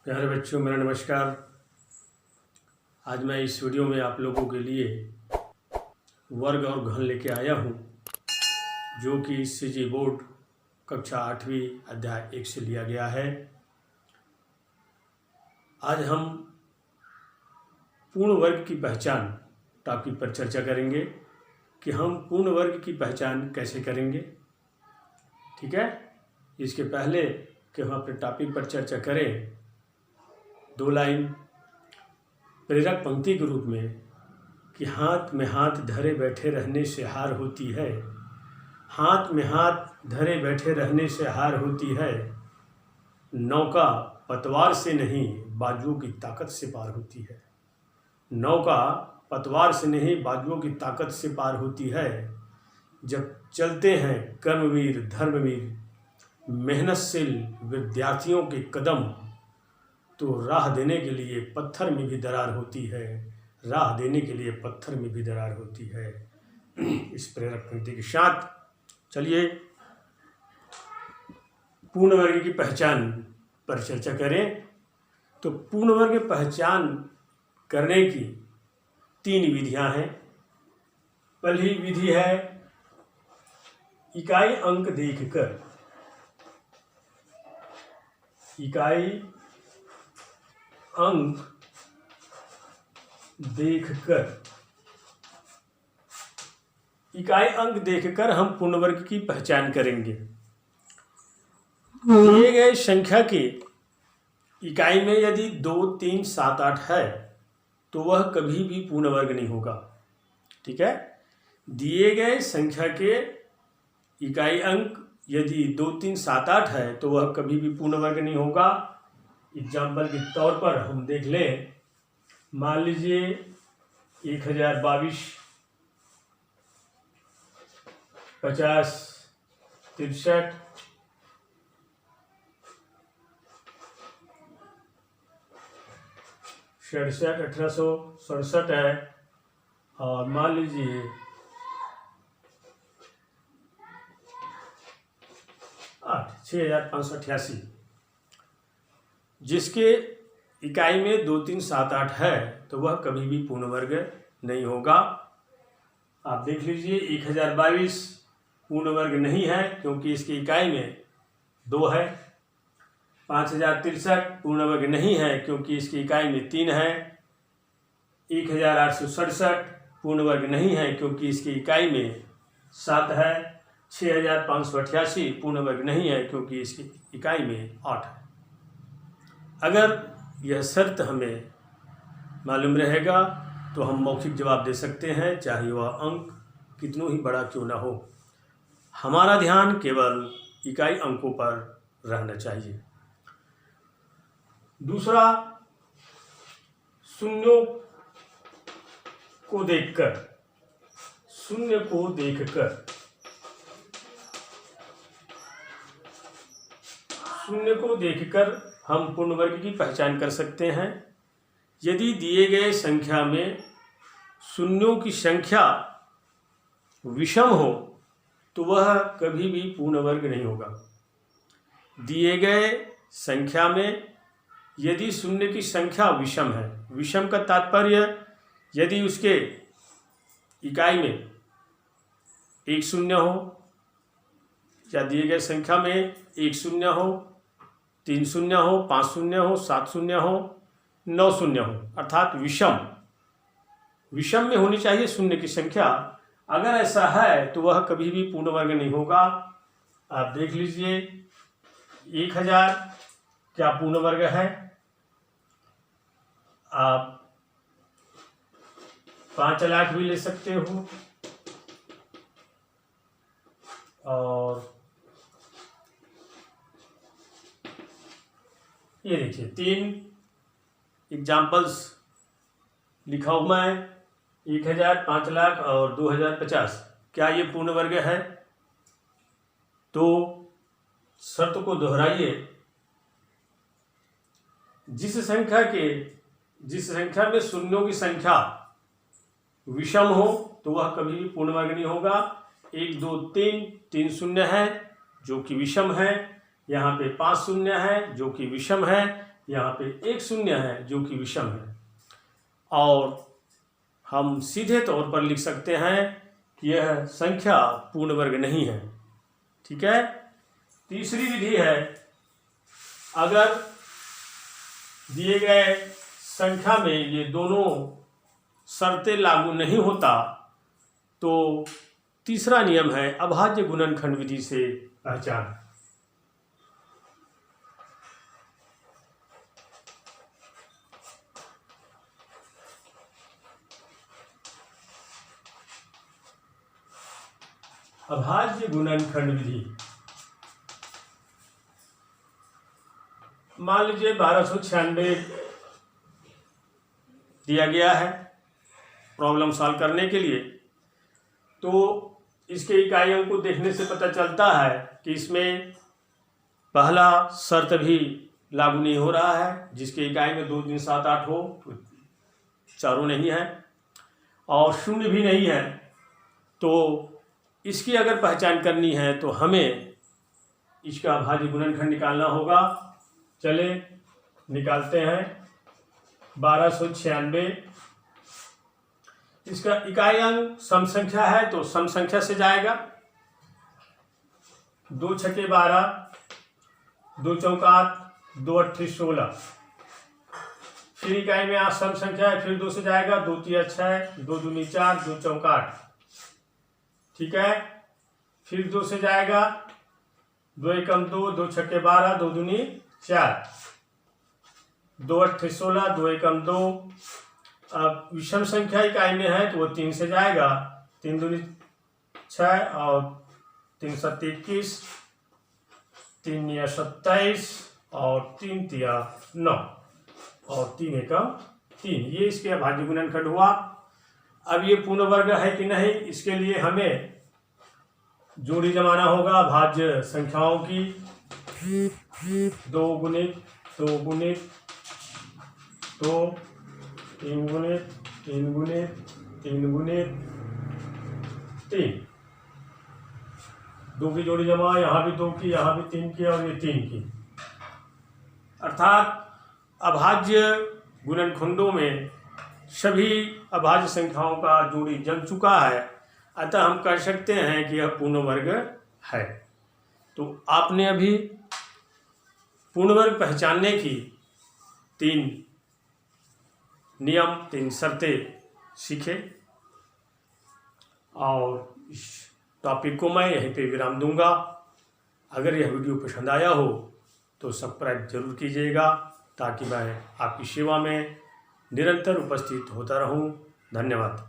प्यारे बच्चों, मेरा नमस्कार। आज मैं इस वीडियो में आप लोगों के लिए वर्ग और घन लेके आया हूँ, जो कि सीजी बोर्ड कक्षा 8वीं अध्याय 1 से लिया गया है। आज हम पूर्ण वर्ग की पहचान टॉपिक पर चर्चा करेंगे कि हम पूर्ण वर्ग की पहचान कैसे करेंगे। ठीक है। इसके पहले कि हम अपने टॉपिक पर चर्चा करें, 2 लाइन प्रेरक पंक्ति के रूप में कि हाथ में हाथ धरे बैठे रहने से हार होती है। हाथ में हाथ धरे बैठे रहने से हार होती है। नौका पतवार से नहीं बाजुओं की ताकत से पार होती है। नौका पतवार से नहीं बाजुओं की ताकत से पार होती है। जब चलते हैं कर्मवीर धर्मवीर मेहनतशील विद्यार्थियों के कदम, तो राह देने के लिए पत्थर में भी दरार होती है। राह देने के लिए पत्थर में भी दरार होती है। इस प्रेरक पंक्ति के साथ चलिए पूर्ण वर्ग की पहचान पर चर्चा करें। तो पूर्ण वर्ग पहचान करने की 3 विधियां हैं। पहली विधि है इकाई अंक देखकर। इकाई अंक देखकर, इकाई अंक देखकर हम पूर्ण वर्ग की पहचान करेंगे। दिए गए संख्या की इकाई में यदि 2, 3, 7, 8 है तो वह कभी भी पूर्ण वर्ग नहीं होगा। ठीक है। दिए गए संख्या के इकाई अंक यदि 2, 3, 7, 8 है तो वह कभी भी पूर्ण वर्ग नहीं होगा। एग्जाम्पल के तौर पर हम देख लें, मान लीजिए 1022, 50, 63, 67, 1867 है। और मान लीजिए 6588, जिसके इकाई में 2, 3, 7, 8 है तो वह कभी भी पूर्ण वर्ग नहीं होगा। आप देख लीजिए 1022 पूर्ण वर्ग नहीं है क्योंकि इसकी इकाई में 2 है। 5063 पूर्ण वर्ग नहीं है क्योंकि इसकी इकाई में 3 है। 1867 पूर्ण वर्ग नहीं है क्योंकि इसकी इकाई में 7 है। 6588 पूर्ण वर्ग नहीं है क्योंकि इसकी इकाई में 8 है। अगर यह शर्त हमें मालूम रहेगा तो हम मौखिक जवाब दे सकते हैं, चाहे वह अंक कितना ही बड़ा क्यों ना हो। हमारा ध्यान केवल इकाई अंकों पर रहना चाहिए। दूसरा, शून्यों को देखकर। शून्य को देखकर, शून्य को देखकर हम पूर्ण वर्ग की पहचान कर सकते हैं। यदि दिए गए संख्या में शून्यों की संख्या विषम हो तो वह कभी भी पूर्ण वर्ग नहीं होगा। दिए गए संख्या में यदि शून्य की संख्या विषम है, विषम का तात्पर्य यदि उसके इकाई में 1 शून्य हो, या दिए गए संख्या में 1 शून्य हो, 3 शून्य हो, 5 शून्य हो, 7 शून्य हो, 9 शून्य हो, अर्थात विषम में होनी चाहिए शून्य की संख्या। अगर ऐसा है तो वह कभी भी पूर्ण वर्ग नहीं होगा। आप देख लीजिए 1000 क्या पूर्ण वर्ग है? आप 5 लाख भी ले सकते हो। और ये देखिए 3 एग्जाम्पल्स लिखा हूं मैं, 1000, 5 लाख और 2050। क्या ये पूर्ण वर्ग है? तो शर्त को दोहराइए। जिस संख्या में शून्यों की संख्या विषम हो तो वह कभी भी पूर्ण वर्ग नहीं होगा। 1, 2, 3 शून्य है जो कि विषम है। यहाँ पे 5 शून्य है जो कि विषम है। यहाँ पे एक शून्य है जो कि विषम है, और हम सीधे तौर पर लिख सकते हैं कि यह संख्या पूर्ण वर्ग नहीं है। ठीक है। तीसरी विधि है, अगर दिए गए संख्या में ये दोनों शर्तें लागू नहीं होता तो तीसरा नियम है अभाज्य गुणनखंड विधि से पहचान। अभाज्य गुणनखंड विधि, मान लीजिए 1296 दिया गया है प्रॉब्लम सॉल्व करने के लिए, तो इसके इकाइयों को देखने से पता चलता है कि इसमें पहला शर्त भी लागू नहीं हो रहा है, जिसके इकाई में 2 3 7 8 हो तो चारों नहीं है, और शून्य भी नहीं है। तो इसकी अगर पहचान करनी है तो हमें इसका अभाज्य गुणनखंड निकालना होगा। चले निकालते हैं। 1296 इसका इकाई अंक सम संख्या है तो सम संख्या से जाएगा। 2 छके 12, 2 चौका 2 अट्ठी 16। फिर इकाई में आज सम संख्या है, फिर 2 से जाएगा, 2 तिया 6, 2 दूनी 4, 2 चौका 8। ठीक है। फिर 2 से जाएगा, 2 एकम 2, 2 छके 12, 2 दूनी 4, 2 अट्ठे 16, 2 एकम 2। अब विषम संख्या इकाई में है तो वो 3 से जाएगा, 3 दूनी 6 और 3 सत्ती 21, 3 निया 27 और 3 तिया 9 और 3 एकम 3। ये इसके अभाज्य गुणनखंड हुआ। अब ये पूर्ण वर्ग है कि नहीं, इसके लिए हमें जोड़ी जमाना होगा भाज्य संख्याओं की। 2 गुणित 2 गुणित 2, 3 गुणित 3 गुणित 3 गुणित 3। 2 की जोड़ी जमा, यहाँ भी 2 की, यहाँ भी 3 की और ये 3 की। अर्थात अभाज्य गुणनखंडों में सभी अभाज्य संख्याओं का जोड़ी जम चुका है, अतः हम कह सकते हैं कि यह पूर्ण वर्ग है। तो आपने अभी पूर्ण वर्ग पहचानने की 3 नियम, 3 शर्तें सीखे, और इस टॉपिक को मैं यहीं पे विराम दूंगा। अगर यह वीडियो पसंद आया हो तो सब्सक्राइब जरूर कीजिएगा, ताकि मैं आपकी सेवा में निरंतर उपस्थित होता रहूं। धन्यवाद।